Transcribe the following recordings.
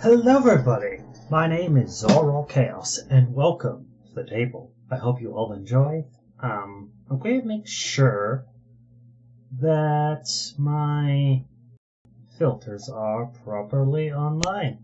Hello everybody, my name is Zoral Chaos and welcome to the table. I hope you all enjoy. I'm going to make sure that my filters are properly online.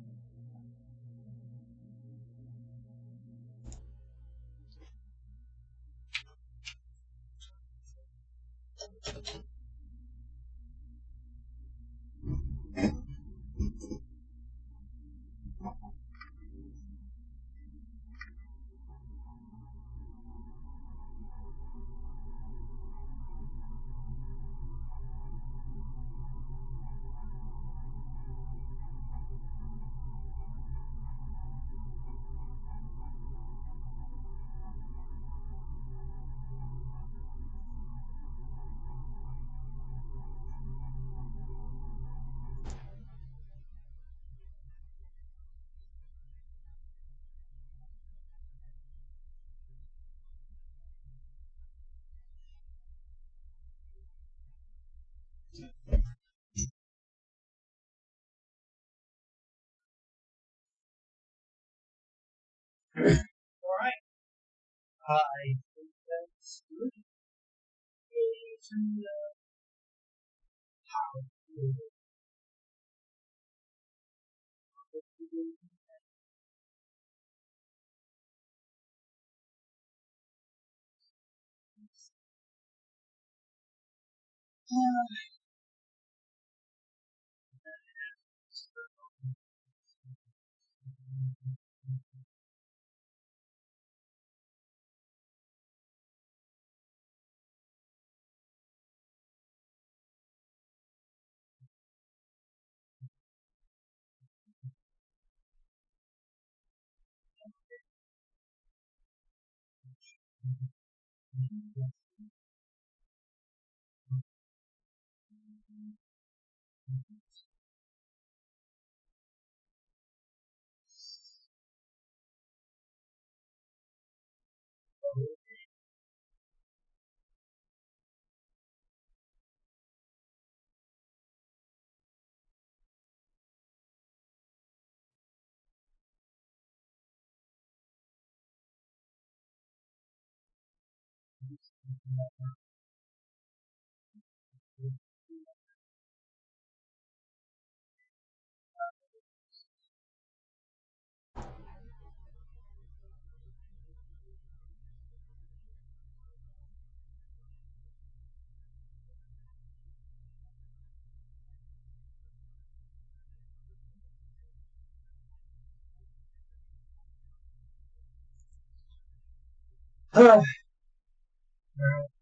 Alright, I think that's good. And, how to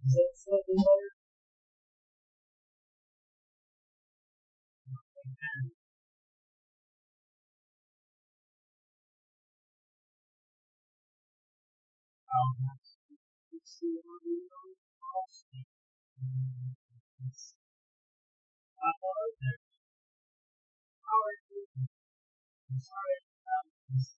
is that slightly better? I'm sorry about this.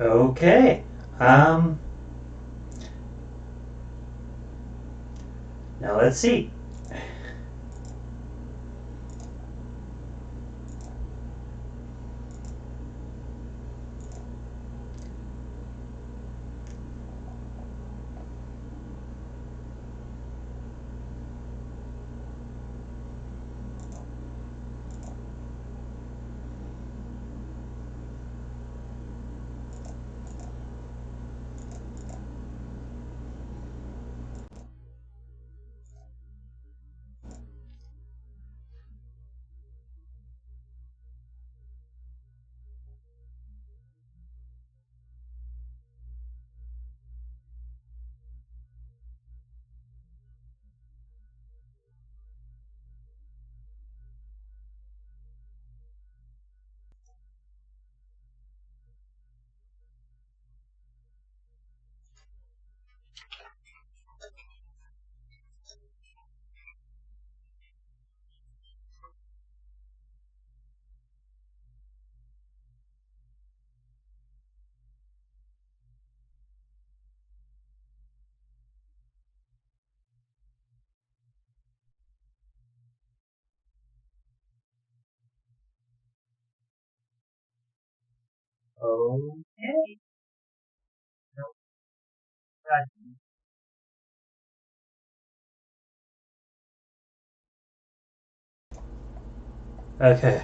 Okay. Now let's see. Okay. Okay.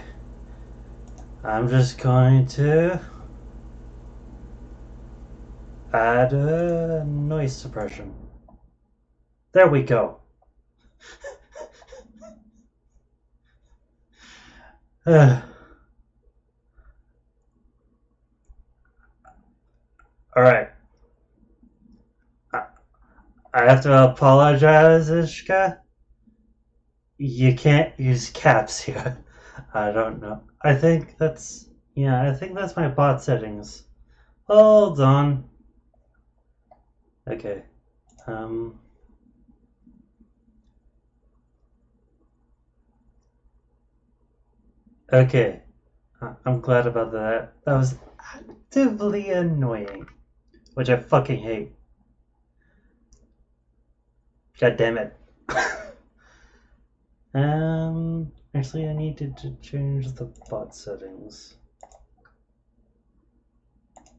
I'm just going to add a noise suppression. There we go. All right. I, I have to apologize, Ishka. You can't use caps here. I don't know. I think that's I think that's my bot settings. Hold on. Okay. Um. Okay. I'm glad about that. That was actively annoying, which I fucking hate. God damn it. Actually, I needed to change the bot settings.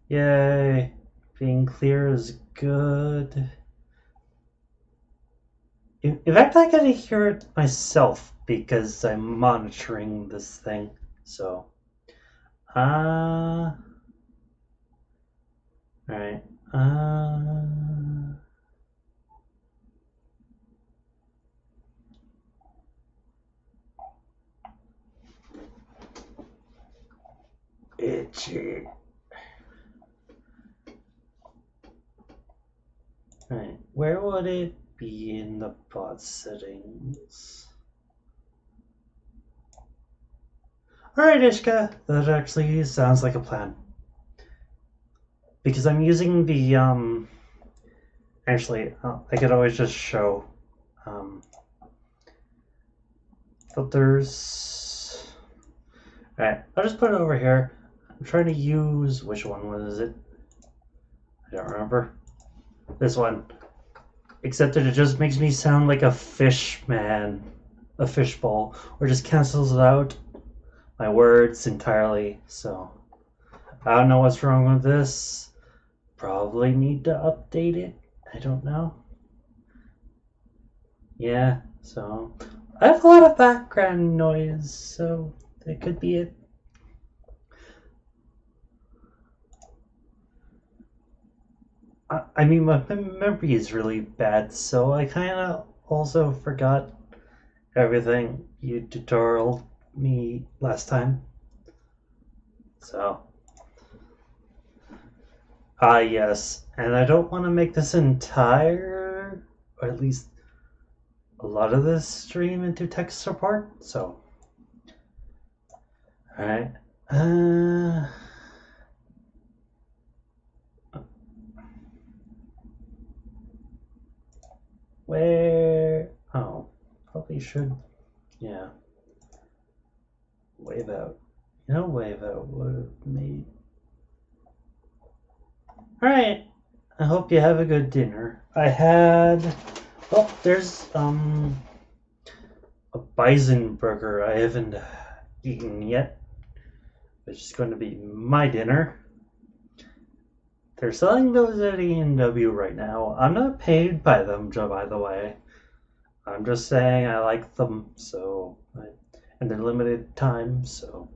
Yay. Being clear is good. In fact, I gotta hear it myself because I'm monitoring this thing. So, uh, alright. Itchy. Alright, where would it be in the bot settings? Alright, Ishka, that actually sounds like a plan. Because I'm using the, actually, I could always just show, filters. Alright, I'll just put it over here. I'm trying to use, which one was it? I don't remember. This one. Except that it just makes me sound like a fish man. A fishbowl. Or just cancels out my words entirely. So, I don't know what's wrong with this. Probably need to update it. I don't know. Yeah, so I have a lot of background noise, so it could be it. I mean, my memory is really bad, so I kind of also forgot everything you tutorialed me last time. So, yes, and I don't want to make this entire, or at least a lot of this stream into tech support. So, all right. Where? Oh, probably should. Yeah. Wave out. You know, wave out would have made. Alright. I hope you have a good dinner. I had. Oh, there's a bison burger I haven't eaten yet, which is going to be my dinner. They're selling those at E&W right now. I'm not paid by them, by the way. I'm just saying I like them, and they're limited time, so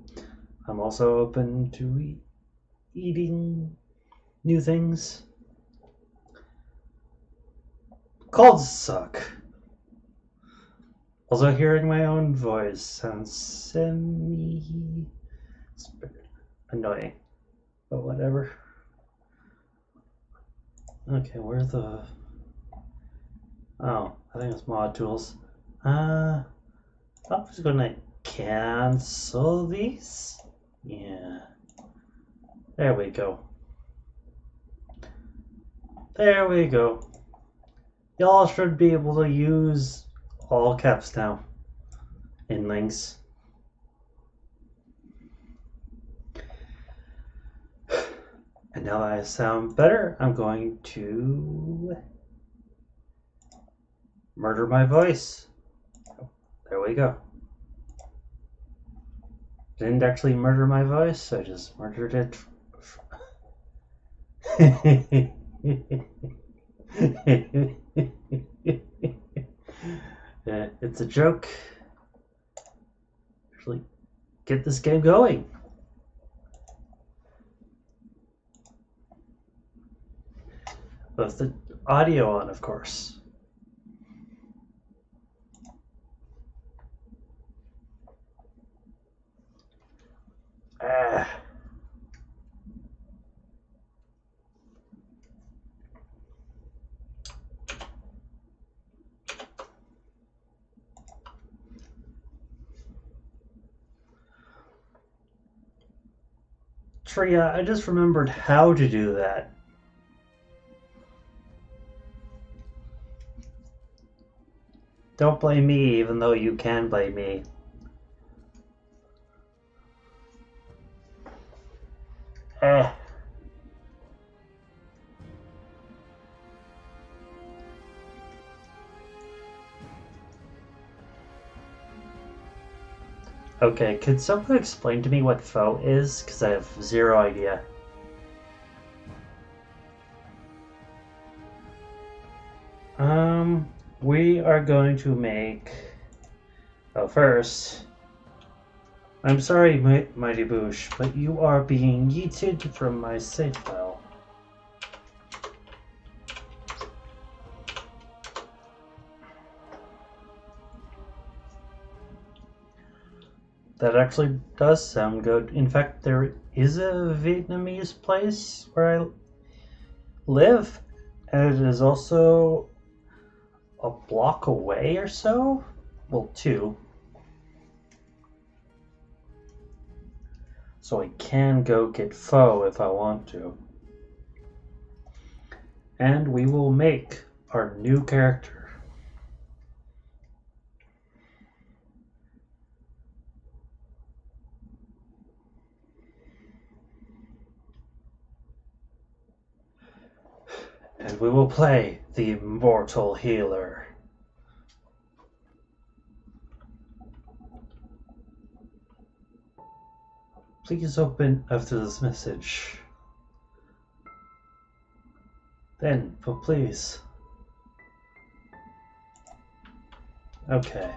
I'm also open to eating new things. Calls suck. Also, hearing my own voice sounds semi annoying, but whatever. Okay, where's the. Oh, I think it's mod tools. I'm just gonna cancel these. Yeah. There we go. There we go. Y'all should be able to use all caps now in links. And now that I sound better, I'm going to murder my voice. There we go. Didn't actually murder my voice, I just murdered it It's a joke. Actually, get this game going. With the audio on, of course. Ah. Tria, I just remembered how to do that. Don't blame me, even though you can blame me. Eh. Okay, could someone explain to me what foe is? Because I have zero idea. We are going to make... Oh, first... I'm sorry, Mighty Boosh, but you are being yeeted from my save file. That actually does sound good. In fact, there is a Vietnamese place where I live, and it is also a block away or so. Well, 2. So I can go get Foe if I want to. And we will make our new character. And we will play the Immortal Healer. Please open after this message. Then, but please. Okay.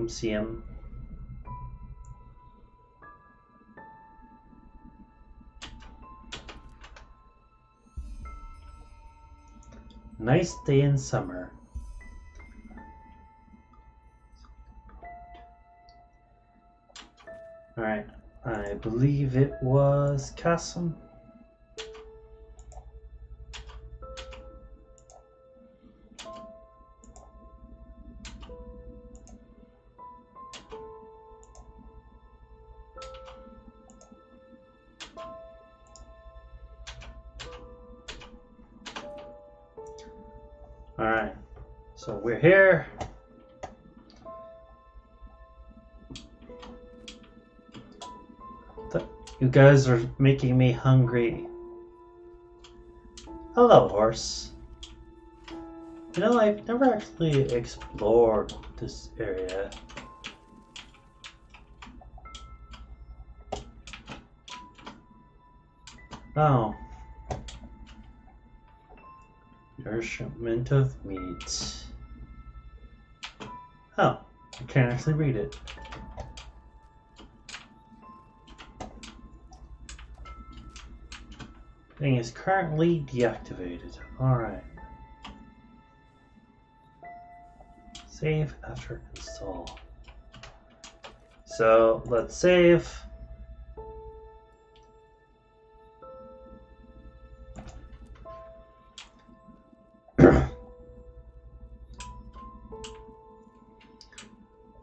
See him. Nice day in summer. Alright, I believe it was Kassam. Alright, so we're here. You guys are making me hungry. Hello, horse. You know, I've never actually explored this area. Oh. Nourishment of meat. Oh, I can't actually read it. Thing is currently deactivated. Alright. Save after install. So let's save.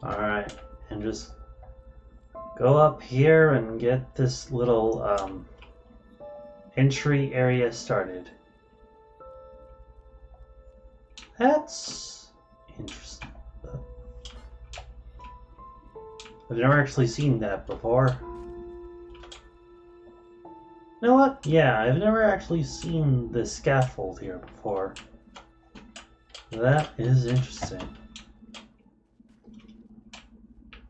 Alright, and just go up here and get this little entry area started. That's interesting. I've never actually seen that before. You know what? Yeah, I've never actually seen the scaffold here before. That is interesting.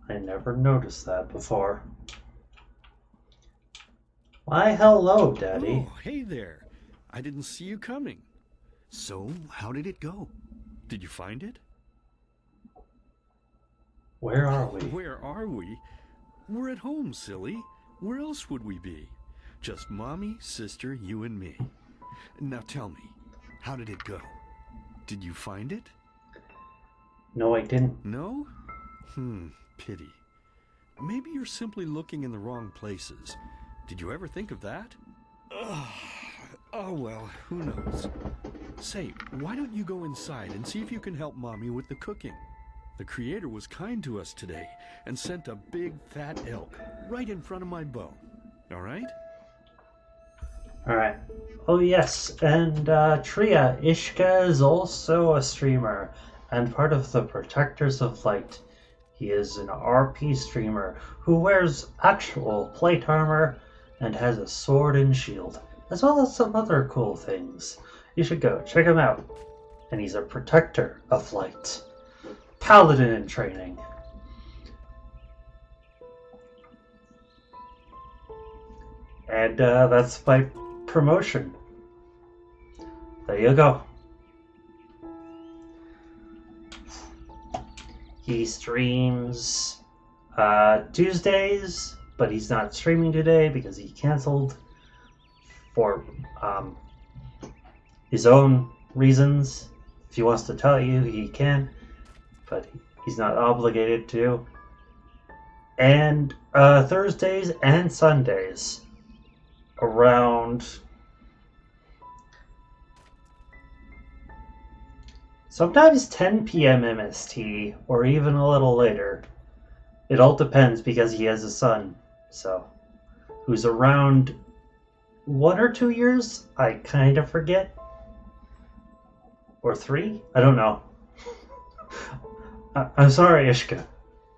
I never noticed that before. Why, hello, Daddy. Oh, hey there. I didn't see you coming. So, how did it go? Did you find it? Where are we? Where are we? We're at home, silly. Where else would we be? Just Mommy, sister, you and me. Now tell me, how did it go? Did you find it? No, I didn't. No? Pity. Maybe you're simply looking in the wrong places. Did you ever think of that? Oh well, who knows? Say, why don't you go inside and see if you can help Mommy with the cooking? The Creator was kind to us today and sent a big fat elk right in front of my bow. All right? Alright. Oh, yes, and Tria, Ishka is also a streamer and part of the Protectors of Light. He is an RP streamer who wears actual plate armor and has a sword and shield, as well as some other cool things. You should go check him out. And he's a Protector of Light. Paladin in training. And that's my promotion. There you go. He streams Tuesdays, but he's not streaming today because he canceled for his own reasons. If he wants to tell you, he can, but he's not obligated to. And Thursdays and Sundays around sometimes 10 p.m. MST or even a little later. It all depends because he has a son, so who's around 1 or 2 years? I kind of forget. Or 3? I don't know. I'm sorry, Ishka.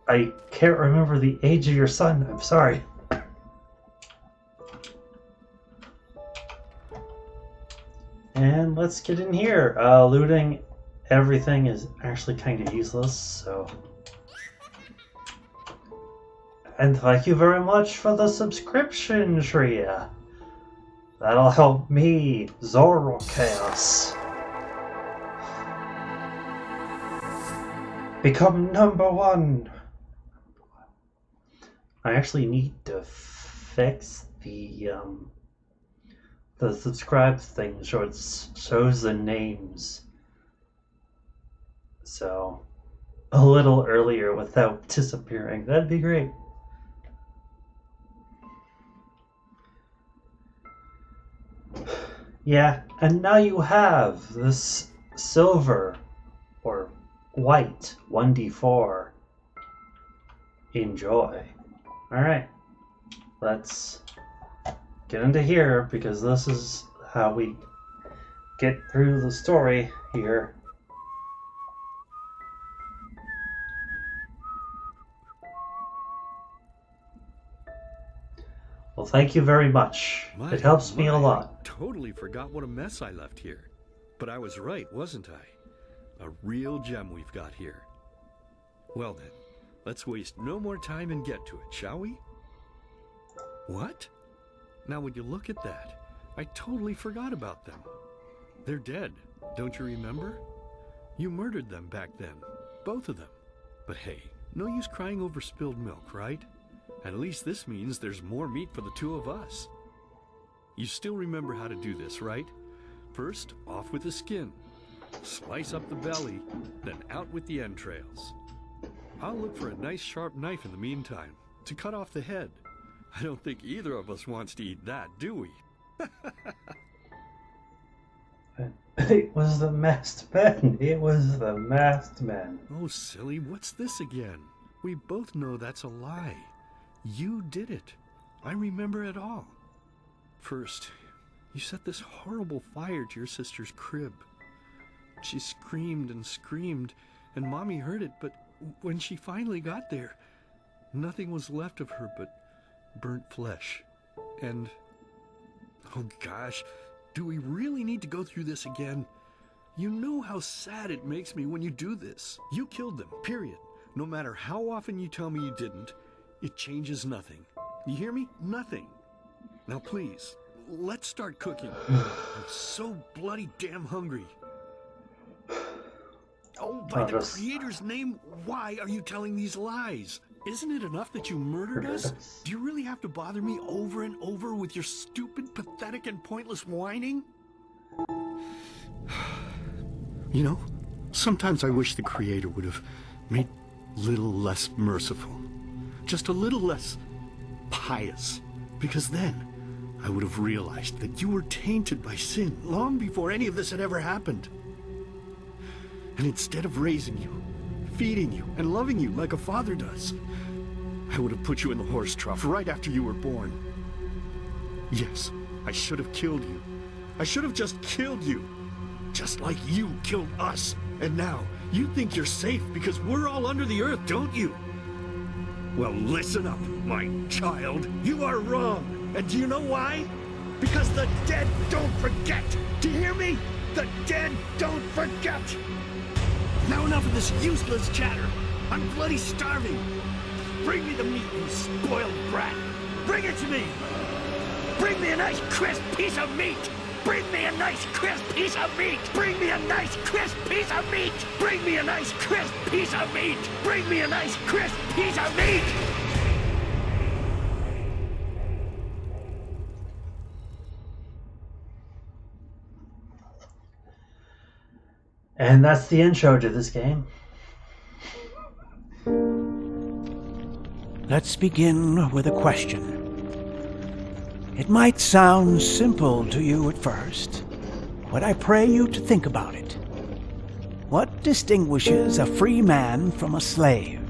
I can't remember the age of your son. I'm sorry. And let's get in here. Looting everything is actually kind of useless, so... And thank you very much for the subscription, Shreya. That'll help me, Zoro Chaos, become #1. I actually need to fix the subscribe thing so it shows the names. So a little earlier without disappearing. That'd be great. Yeah, and now you have this silver or white 1d4. Enjoy. Alright, let's get into here because this is how we get through the story here. Well, thank you very much. It helps me a lot. I totally forgot what a mess I left here. But I was right, wasn't I? A real gem we've got here. Well then, let's waste no more time and get to it, shall we? What? Now would you look at that? I totally forgot about them. They're dead, don't you remember? You murdered them back then, both of them. But hey, no use crying over spilled milk, right? At least this means there's more meat for the two of us. You still remember how to do this, right? First, off with the skin. Slice up the belly, then out with the entrails. I'll look for a nice sharp knife in the meantime, to cut off the head. I don't think either of us wants to eat that, do we? It was the masked men. It was the masked men. Oh, silly, what's this again? We both know that's a lie. You did it. I remember it all. First, you set this horrible fire to your sister's crib. She screamed and screamed, and Mommy heard it, but when she finally got there, nothing was left of her but burnt flesh. And, oh gosh, do we really need to go through this again? You know how sad it makes me when you do this. You killed them, period. No matter how often you tell me you didn't, it changes nothing. You hear me? Nothing. Now please, let's start cooking. I'm so bloody damn hungry. Oh, by the Creator's name, why are you telling these lies? Isn't it enough that you murdered us? Do you really have to bother me over and over with your stupid, pathetic, and pointless whining? You know, sometimes I wish the Creator would have made a little less merciful. Just a little less pious. Because then I would have realized that you were tainted by sin long before any of this had ever happened. And instead of raising you, feeding you, and loving you like a father does, I would have put you in the horse trough right after you were born. Yes, I should have killed you. I should have just killed you. Just like you killed us. And now, you think you're safe because we're all under the earth, don't you? Well, listen up, my child. You are wrong. And do you know why? Because the dead don't forget. Do you hear me? The dead don't forget. Now enough of this useless chatter. I'm bloody starving. Bring me the meat, you spoiled brat. Bring it to me. Bring me a nice crisp piece of meat. Bring me a nice crisp piece of meat. Bring me a nice crisp piece of meat. Bring me a nice crisp piece of meat. Bring me a nice crisp piece of meat. And that's the intro to this game. Let's begin with a question. It might sound simple to you at first, but I pray you to think about it. What distinguishes a free man from a slave?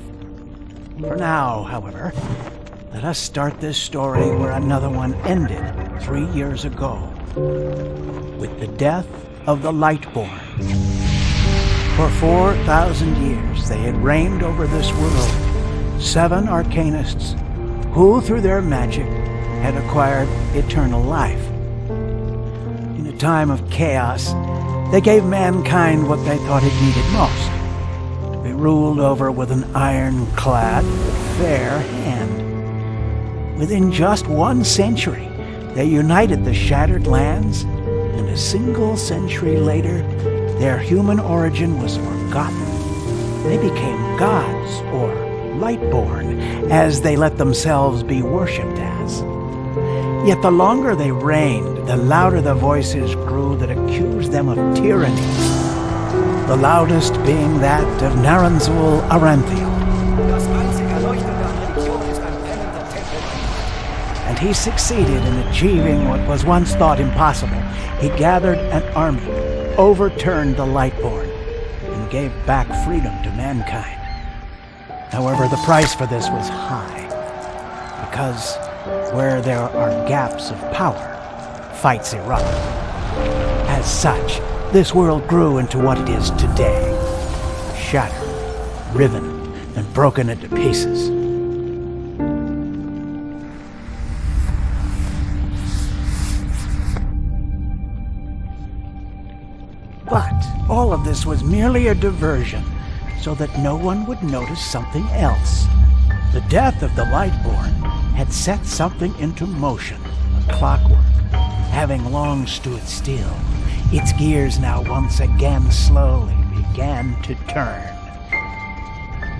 For now, however, let us start this story where another one ended 3 years ago, with the death of the Lightborn. For 4,000 years they had reigned over this world, 7 arcanists who, through their magic, had acquired eternal life. In a time of chaos, they gave mankind what they thought it needed most, to be ruled over with an ironclad but fair hand. Within just 1 century, they united the shattered lands, and a single century later, their human origin was forgotten. They became gods, or Lightborn, as they let themselves be worshipped as. Yet the longer they reigned, the louder the voices grew that accused them of tyranny. The loudest being that of Naranzul Aranthiel. And he succeeded in achieving what was once thought impossible. He gathered an army, overturned the Lightborn, and gave back freedom to mankind. However, the price for this was high, because where there are gaps of power, fights erupt. As such, this world grew into what it is today, shattered, riven, and broken into pieces. But all of this was merely a diversion, so that no one would notice something else. The death of the Lightborn had set something into motion, a clockwork. Having long stood still, its gears now once again slowly began to turn.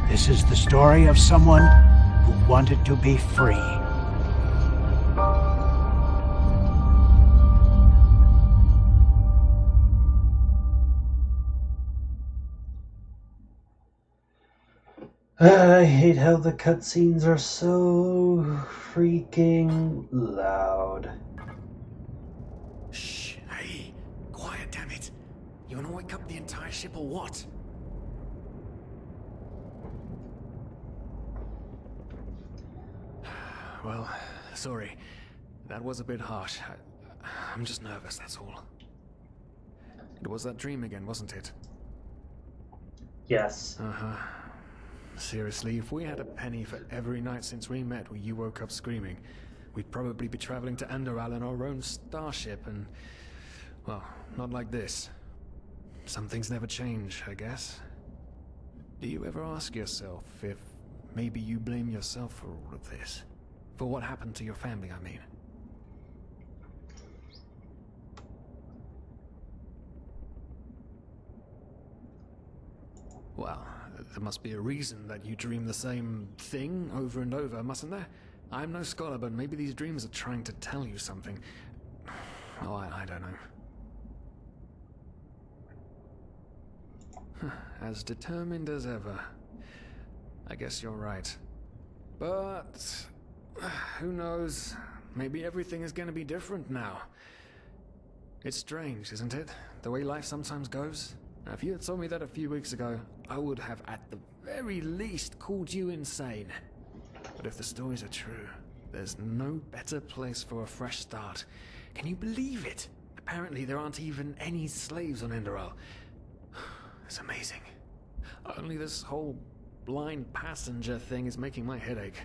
This is the story of someone who wanted to be free. I hate how the cutscenes are so freaking loud. Shh, hey, quiet, damn it. You wanna wake up the entire ship or what? Well, sorry. That was a bit harsh. I'm just nervous, that's all. It was that dream again, wasn't it? Yes. Uh-huh. Seriously, if we had a penny for every night since we met where you woke up screaming, we'd probably be traveling to Enderal in our own starship and... well, not like this. Some things never change, I guess. Do you ever ask yourself if maybe you blame yourself for all of this? For what happened to your family, I mean? Well, there must be a reason that you dream the same thing over and over, mustn't there? I'm no scholar, but maybe these dreams are trying to tell you something. Oh, I don't know. As determined as ever. I guess you're right. But who knows? Maybe everything is going to be different now. It's strange, isn't it? The way life sometimes goes. Now, if you had told me that a few weeks ago, I would have at the very least called you insane. But if the stories are true, there's no better place for a fresh start. Can you believe it? Apparently there aren't even any slaves on Enderal. It's amazing. Only this whole blind passenger thing is making my head ache.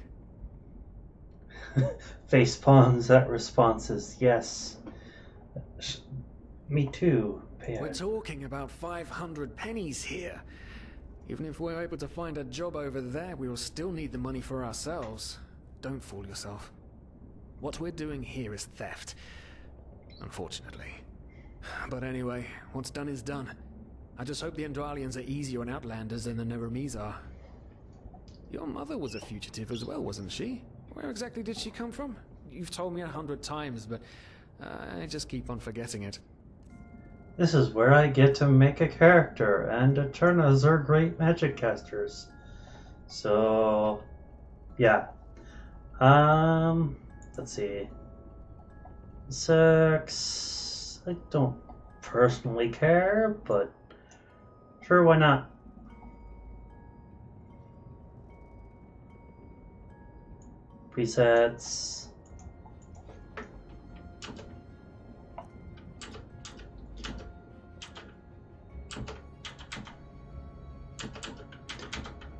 Face palms at responses. Yes. Me too. We're talking about 500 pennies here. Even if we're able to find a job over there, we will still need the money for ourselves. Don't fool yourself. What we're doing here is theft. Unfortunately. But anyway, what's done is done. I just hope the Andralians are easier on Outlanders than the Neremes are. Your mother was a fugitive as well, wasn't she? Where exactly did she come from? You've told me 100 times, but I just keep on forgetting it. This is where I get to make a character, and Eternas are great magic casters. So, yeah. Let's see. Sex, I don't personally care, but sure, why not? Presets.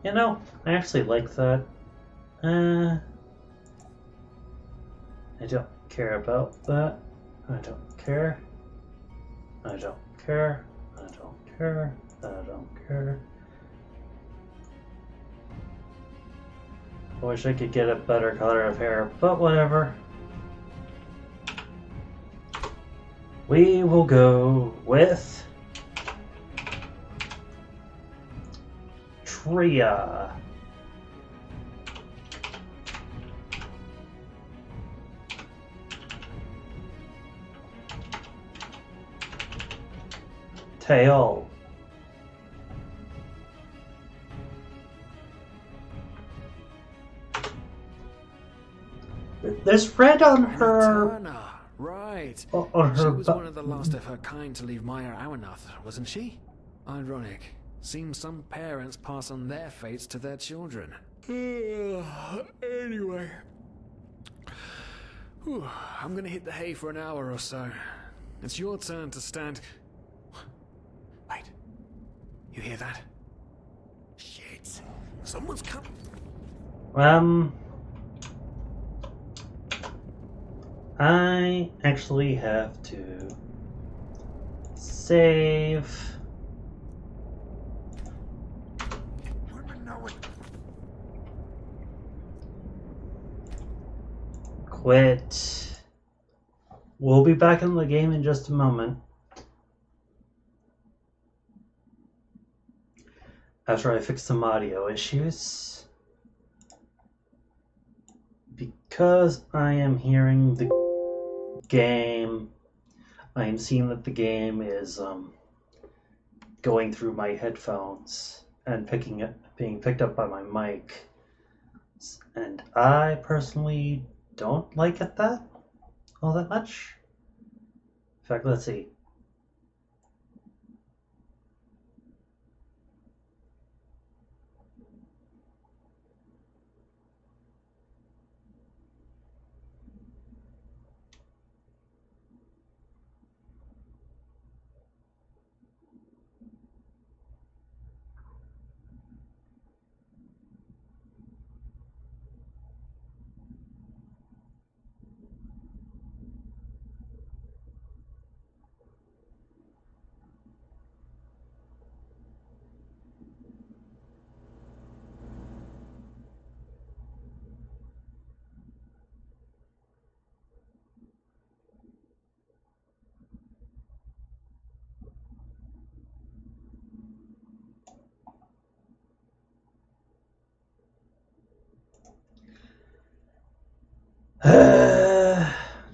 You know, I actually like that. I don't care about that. I don't care. I don't care. I don't care. I don't care. I wish I could get a better color of hair, but whatever. We will go with Tria. Tail. There's red on her. Turner, right. On She her. was one of the last of her kind to leave Maya Awanath, wasn't she? Ironic. Seems some parents pass on their fates to their children. Anyway. Whew, I'm gonna hit the hay for an hour or so. It's your turn to stand. Wait. You hear that? Shit. Someone's coming. I actually have to save. Quit. We'll be back in the game in just a moment. After I fix some audio issues. Because I am hearing the game, I am seeing that the game is going through my headphones and being picked up by my mic. And I personally don't like it all that much. In fact, let's see.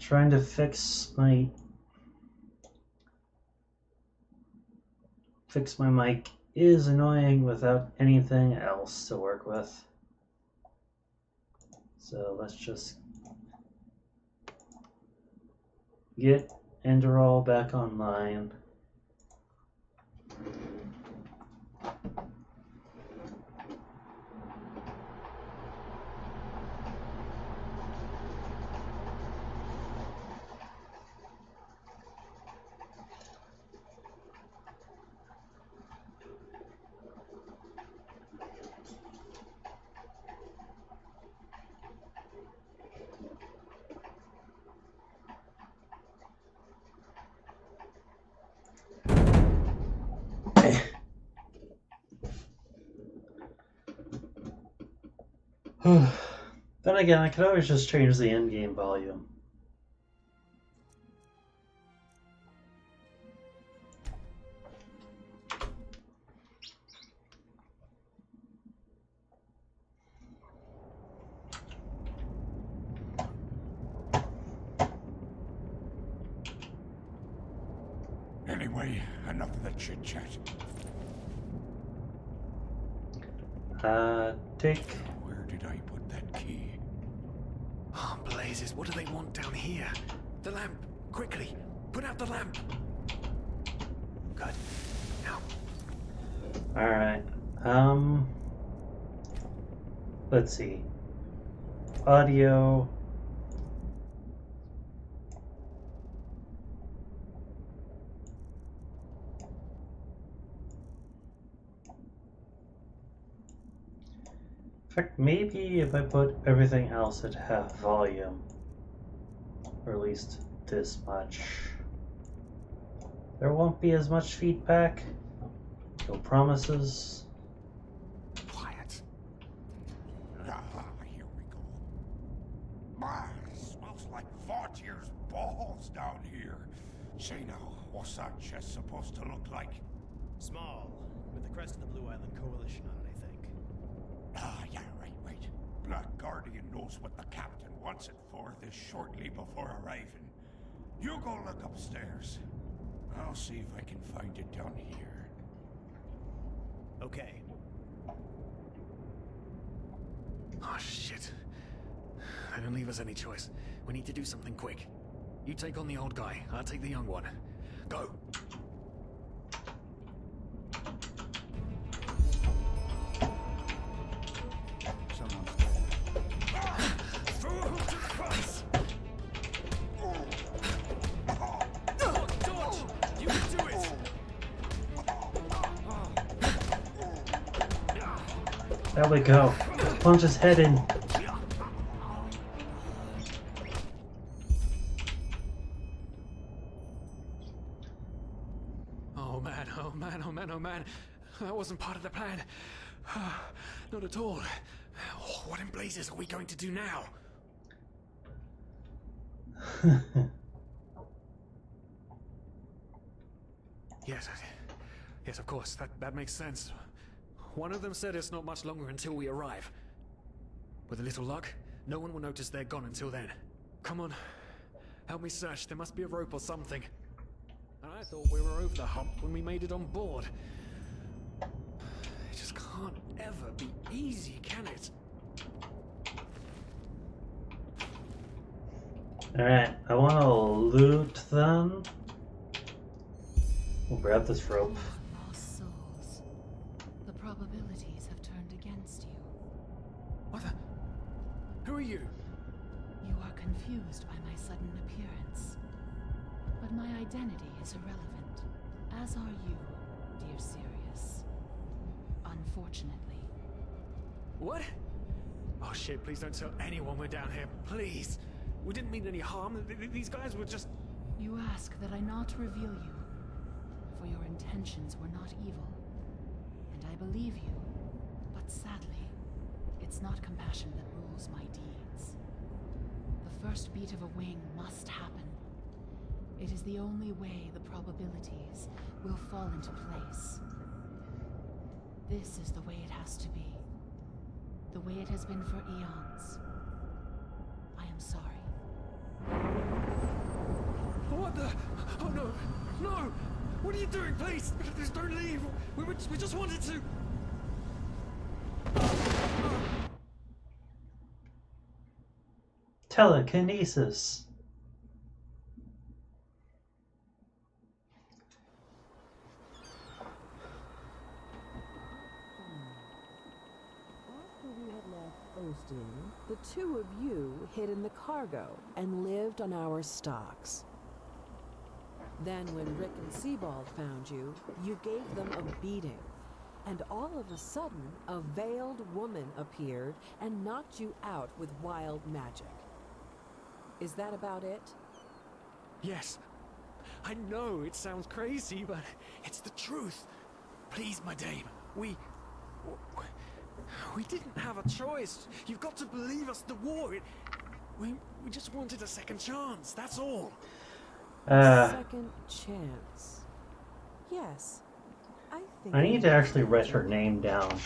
Trying to fix my mic is annoying without anything else to work with. So let's just get Enderall back online. Then again, I could always just change the in-game volume. Anyway, enough of the chit-chat. Take... Where did I put that key? Oh, blazes, what do they want down here? The lamp! Quickly! Put out the lamp! Good. Now. Alright. Let's see. Audio. In fact, maybe if I put everything else at half volume, or at least this much, there won't be as much feedback. No promises. Quiet. Ah, here we go. Ah, smells like Vaughtier's balls down here. Say now, what's that chest supposed to look like? Small, with the crest of the Blue Island Coalition on it, I think. Ah, yeah, right. Black Guardian knows what the captain wants it for this shortly before arriving. You go look upstairs. I'll see if I can find it down here. Okay. Oh, shit. They don't leave us any choice. We need to do something quick. You take on the old guy, I'll take the young one. Go! There we go. Punch his head in. Oh man. That wasn't part of the plan. Not at all. What in blazes are we going to do now? Yes, of course. That makes sense. One of them said it's not much longer until we arrive. With a little luck, no one will notice they're gone until then. Come on. Help me search. There must be a rope or something. I thought we were over the hump when we made it on board. It just can't ever be easy, can it? Alright, I want to loot them. We'll grab this rope. Lost souls. The probabilities have turned against you. What the? Who are you? You are confused by my sudden appearance. But my identity is irrelevant, as are you, dear Sirius. Unfortunately. What? Oh shit, please don't tell anyone we're down here, please! We didn't mean any harm. These guys were just... You ask that I not reveal you, for your intentions were not evil. And I believe you, but sadly, it's not compassion that rules my deeds. The first beat of a wing must happen. It is the only way the probabilities will fall into place. This is the way it has to be. The way it has been for eons. I am sorry. Oh no! No! What are you doing? Please! Please don't leave! We just wanted to... Telekinesis. After we had left Osteen, the two of you hid in the cargo and lived on our stocks. Then when Rick and Sebald found you, you gave them a beating. And all of a sudden, a veiled woman appeared and knocked you out with wild magic. Is that about it? Yes. I know it sounds crazy, but it's the truth. Please, my dame, we didn't have a choice. You've got to believe us. The war, we just wanted a second chance. That's all. Second chance. Yes. I need to actually write her name down.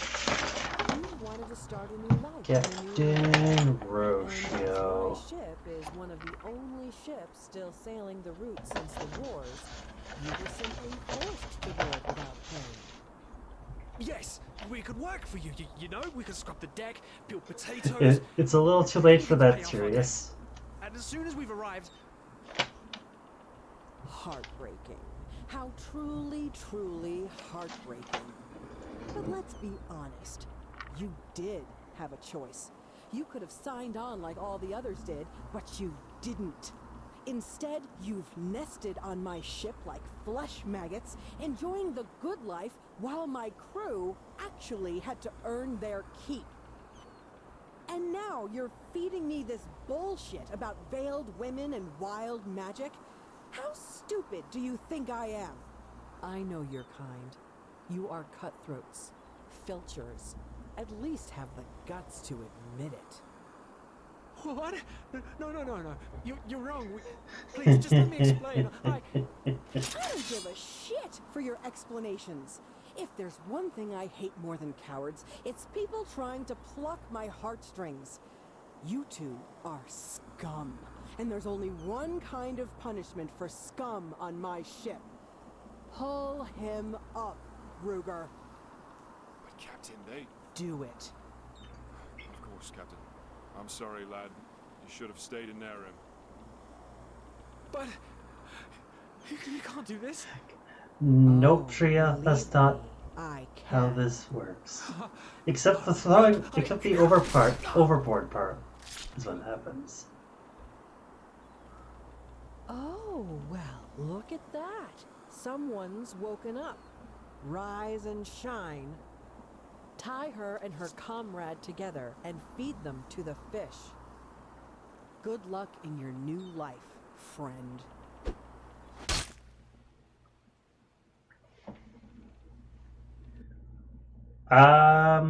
You wanted to start a new life. Captain Roshio. My ship is one of the only ships still sailing the route since the wars. You were simply forced to work without pay. Yes, we could work for you. You know, we could scrub the deck, peel potatoes. It's a little too late for that, Sirius. And as soon as we've arrived... Heartbreaking. How truly, truly heartbreaking. But let's be honest. You did have a choice. You could have signed on like all the others did, but you didn't. Instead, you've nested on my ship like flesh maggots, enjoying the good life while my crew actually had to earn their keep. And now you're feeding me this bullshit about veiled women and wild magic? How stupid do you think I am? I know your kind. You are cutthroats, filchers. At least have the guts to admit it. What? No. You're wrong. Please, just let me explain. I don't give a shit for your explanations. If there's one thing I hate more than cowards, it's people trying to pluck my heartstrings. You two are scum. And there's only one kind of punishment for scum on my ship. Pull him up, Ruger. But Captain, they... Do it. Of course, Captain. I'm sorry, lad. You should have stayed in there. But... You can't do this. Nope, Tria, that's not how this works. Except the throwing, except the overboard part is what happens. Oh, well, look at that. Someone's woken up. Rise and shine. Tie her and her comrade together and feed them to the fish. Good luck in your new life, friend. I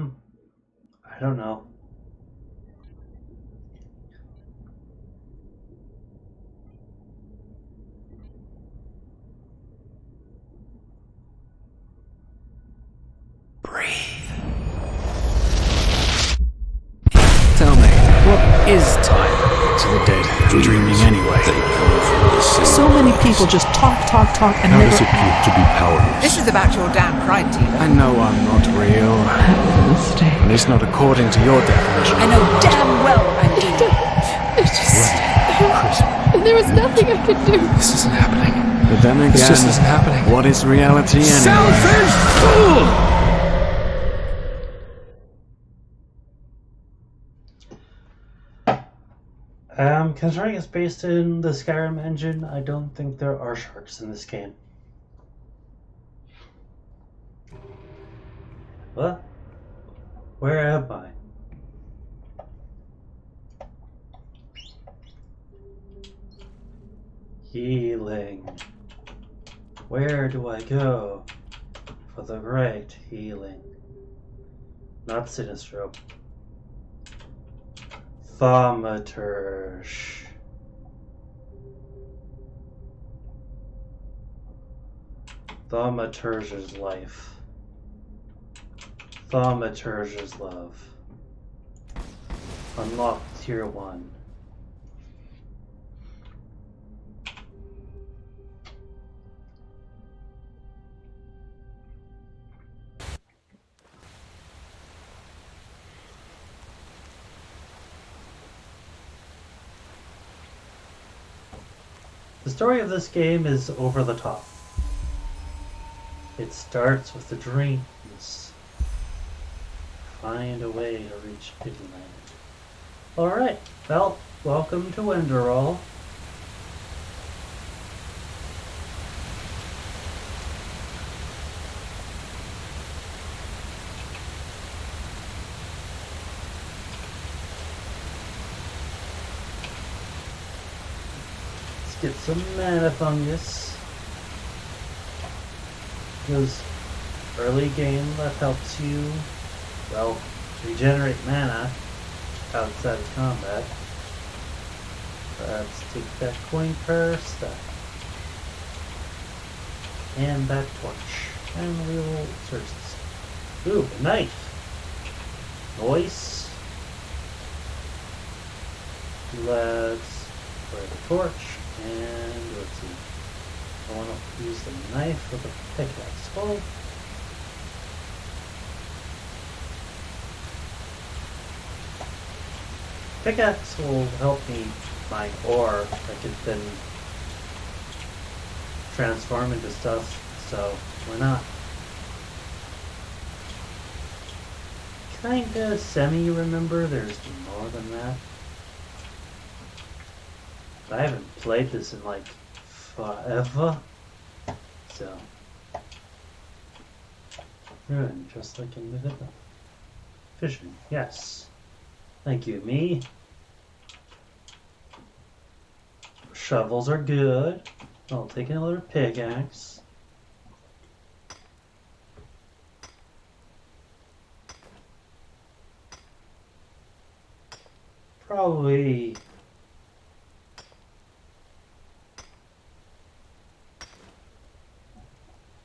don't know. Tell me, what is time to the dead? Dreaming anyway. So many people just talk, and How never does it feel to be powerless? This is about your damn pride, Tina. I know I'm not real. At least not according to your definition. I know damn well I'm dead. It's just... There was nothing I could do. This isn't happening. But then again, this just isn't happening. What is reality anyway? Selfish fool! Considering it's based in the Skyrim engine, I don't think there are sharks in this game. What? Where am I? Healing. Where do I go for the great healing? Not Sinistro. Thaumaturge. Thaumaturge's life. Thaumaturge's love. Unlock tier 1. The story of this game is over the top. It starts with the dreams. Find a way to reach Pityland. Alright, well, welcome to Enderall. Get some mana fungus. Because early game that helps you, well, regenerate mana outside of combat. Let's take that coin first. And that torch. And we will search this. Ooh, a knife. Nice. Let's wear the torch. And let's see. I want to use the knife with a pickaxe. Oh. Pickaxe will help me mine ore. I could then transform into stuff, so why not? Kinda semi-remember there's more than that. I haven't played this in like forever, so ruin just like in the video. Fishing, yes. Thank you, me. Shovels are good. I'll take another pickaxe. Probably.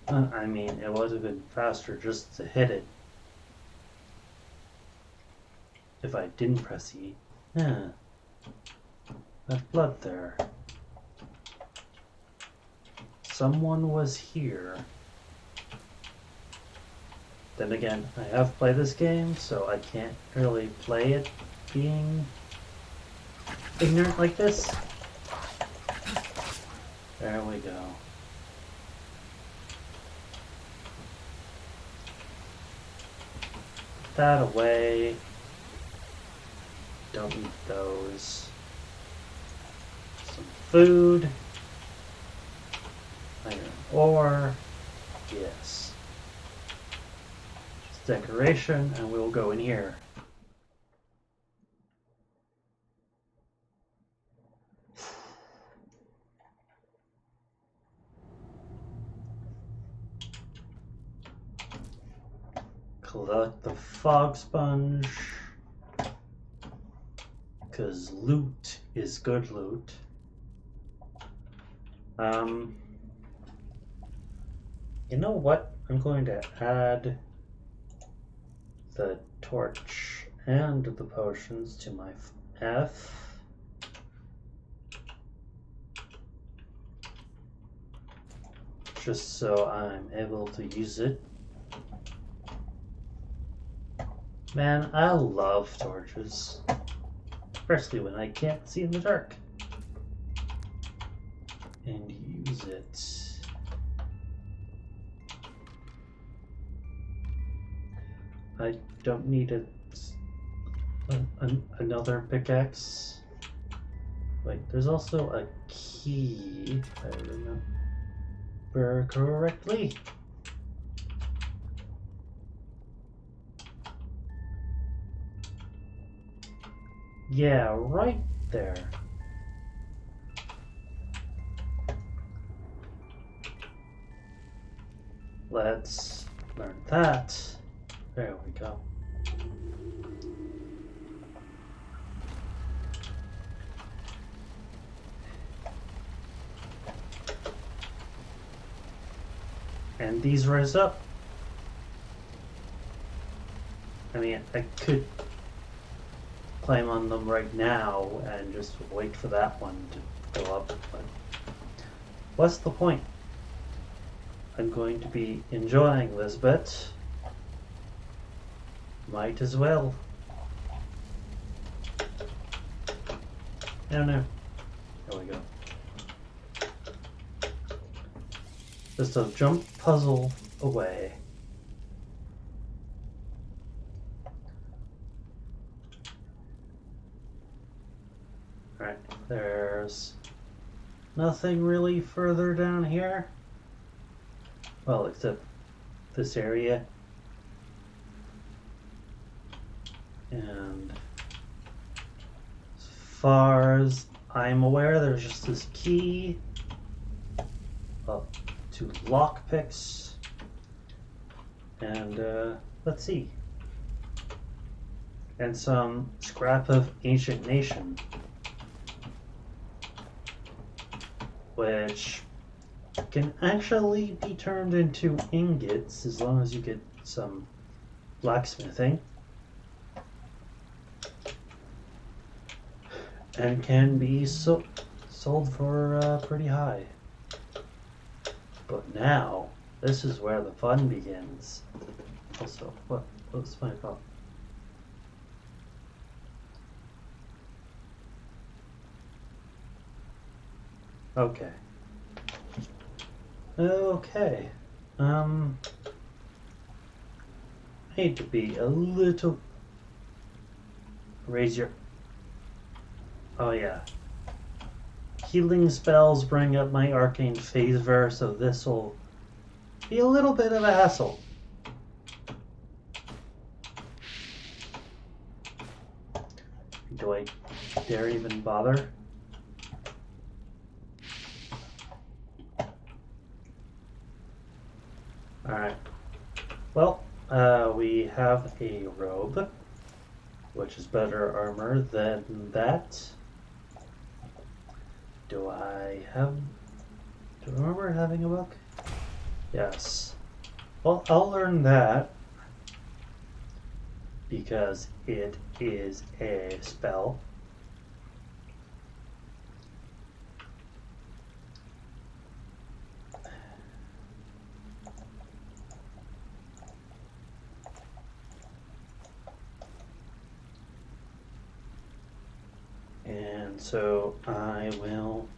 I mean, it would have been faster just to hit it if I didn't press E. Yeah. That blood there. Someone was here. Then again, I have played this game, so I can't really play it being ignorant like this. There we go. That away. Don't eat those. Some food. Iron ore. Yes. It's decoration, and we will go in here. Collect the fog sponge, because loot is good loot. You know what? I'm going to add the torch and the potions to my F. Just so I'm able to use it. Man, I love torches. Especially when I can't see in the dark. And use it. I don't need another pickaxe. Wait, there's also a key, if I remember correctly. Yeah, right there. Let's learn that. There we go. And these rise up. I mean, I could climb on them right now and just wait for that one to go up, but what's the point? I'm going to be enjoying this bit. Might as well. I don't know. There we go. just a jump puzzle away. Alright, there's nothing really further down here. Well, except this area. And as far as I'm aware, there's just this key, two lockpicks, and let's see, and some scrap of ancient nation, which can actually be turned into ingots as long as you get some blacksmithing. And can be sold for pretty high. But now, this is where the fun begins. Also, what was my fault? Okay. Okay. I need to be a little... Raise your... Oh yeah. Healing spells bring up my arcane favor, so this will be a little bit of a hassle. Do I dare even bother? Alright. Well, we have a robe, which is better armor than that. Do I remember having a book? Yes. Well, I'll learn that because it is a spell. And so I will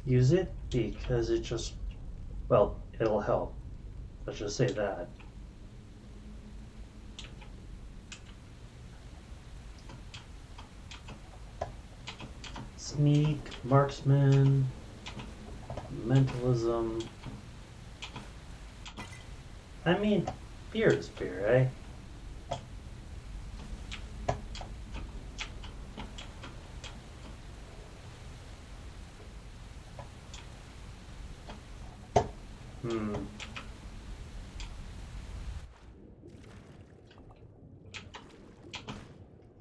use it because it just, well, it'll help. Let's just say that. Sneak, marksman, mentalism. I mean, beer is beer, eh?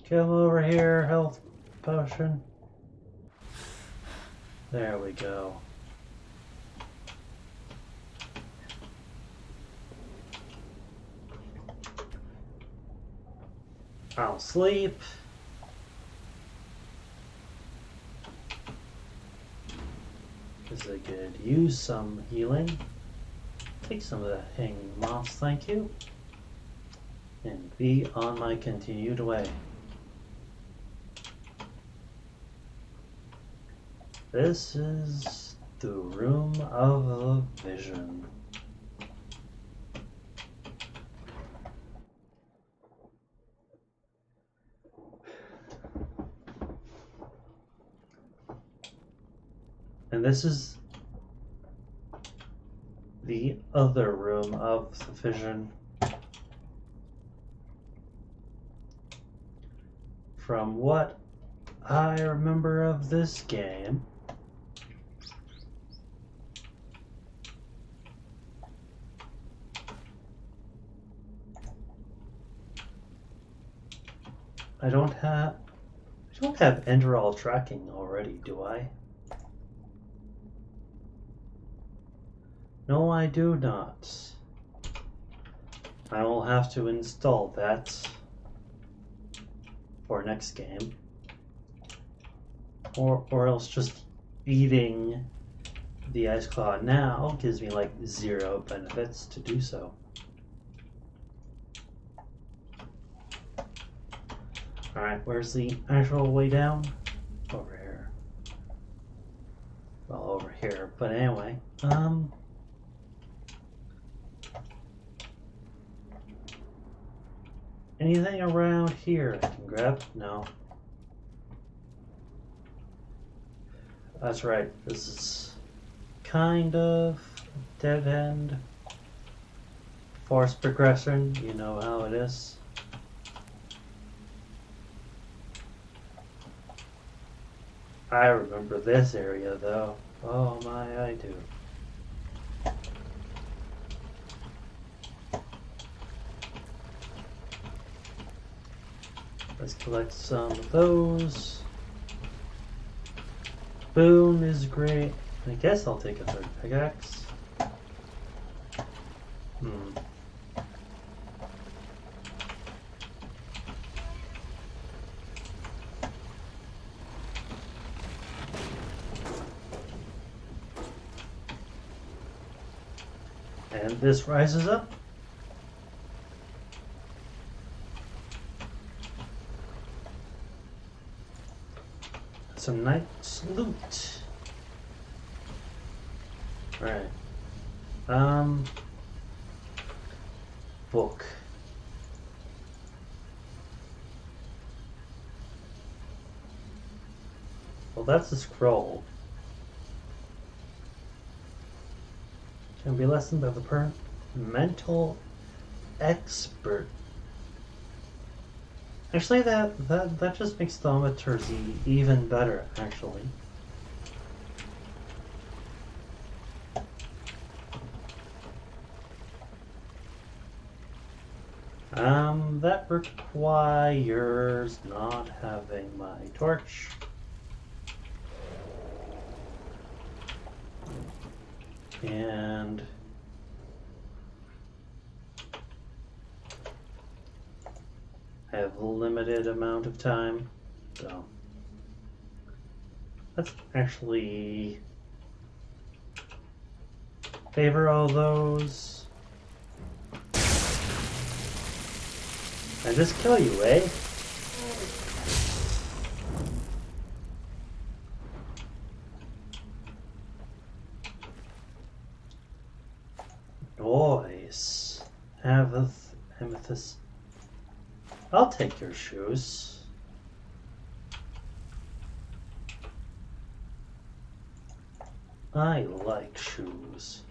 Come over here, health potion. There we go. I'll sleep. Because I could use some healing. Take some of that hanging moss, thank you. And be on my continued way. This is the Room of Vision. And this is the other Room of the Vision. From what I remember of this game, I don't have Enderal tracking already, do I? No, I do not. I will have to install that for next game. Or else just eating the Ice Claw now gives me like 0 benefits to do so. Alright, where's the actual way down? Over here. Well, over here. But anyway, anything around here I can grab? No. That's right, this is kind of dead end. Forced progression, you know how it is. I remember this area though. Oh my, I do. Let's collect some of those. Boom is great. I guess I'll take a 3rd pickaxe. And this rises up. Some nice loot. Right. Book. Well, that's a scroll. Can be lessened by the mental expert. Actually, that just makes thaumaturgy even better, actually. That requires not having my torch. And I have a limited amount of time, so let's actually favor all those and just kill you, eh? Noise. Amethyst. I'll take your shoes. I like shoes.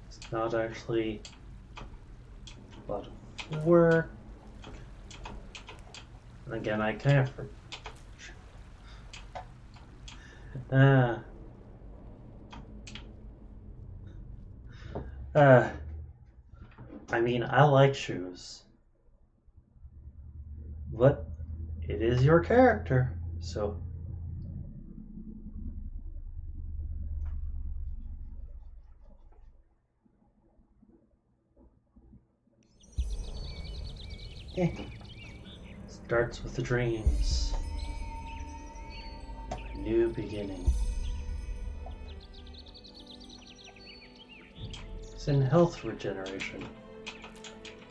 It's not actually a lot of work. And again, I can't I mean, I like shoes, but it is your character, so. Starts with the dreams. A new beginning. It's in health regeneration.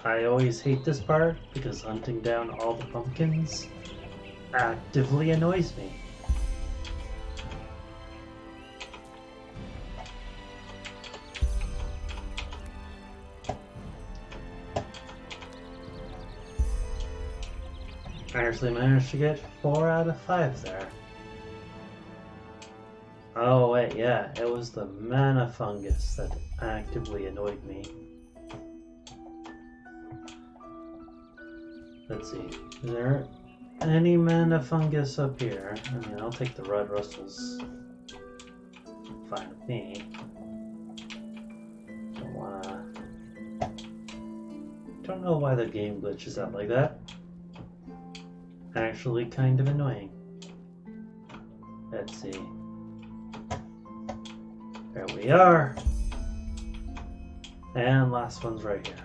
I always hate this part because hunting down all the pumpkins actively annoys me. I actually managed to get 4 out of 5 there. Oh wait, yeah, it was the mana fungus that actively annoyed me. Let's see, is there any mana fungus up here? I mean, I'll take the red rustles. Fine with me. Don't know why the game glitches out like that. Actually kind of annoying. Let's see. There we are. And last one's right here.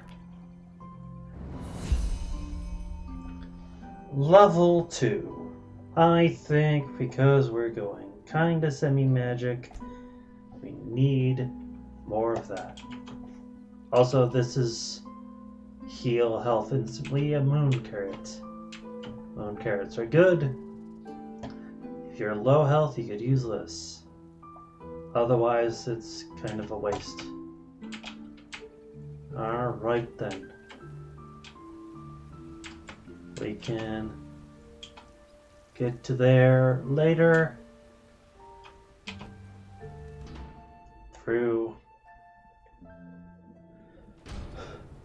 level 2. I think because we're going kinda semi-magic, we need more of that. Also, this is heal health instantly, a moon carrot. Moon carrots are good. If you're low health, you could use this. Otherwise, it's kind of a waste. Alright then. We can get to there later. Through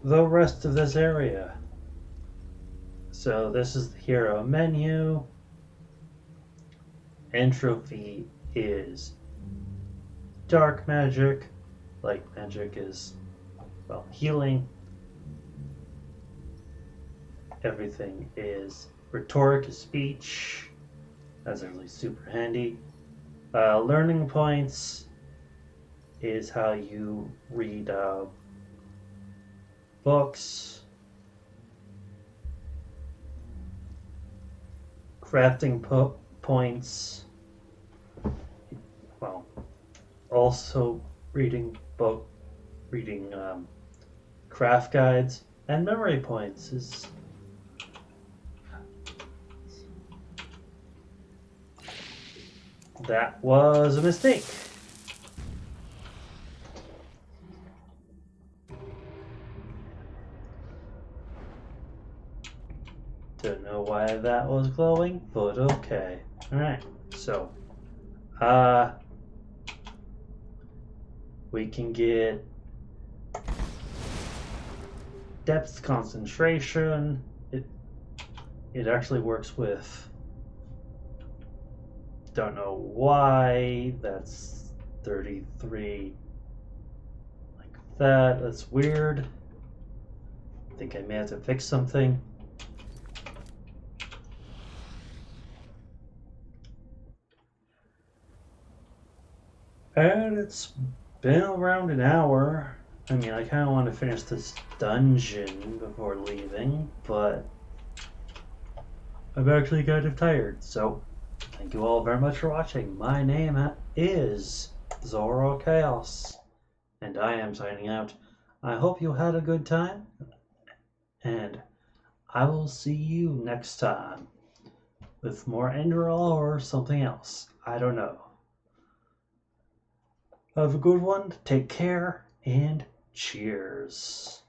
the rest of this area. So this is the hero menu. Entropy is dark magic. Light magic is, well, healing. Everything is rhetoric is speech. That's really super handy. Learning points is how you read books. Crafting points. Well, also reading craft guides, and memory points is that was a mistake. Don't know why that was glowing, but okay. Alright, so we can get depth concentration. It actually works with, don't know why that's 33 like that. That's weird. I think I may have to fix something. And it's been around an hour. I mean, I kind of want to finish this dungeon before leaving, but I'm actually kind of tired. So, thank you all very much for watching. My name is Zoro Chaos, and I am signing out. I hope you had a good time, and I will see you next time with more Enderal or something else. I don't know. Have a good one, take care, and cheers.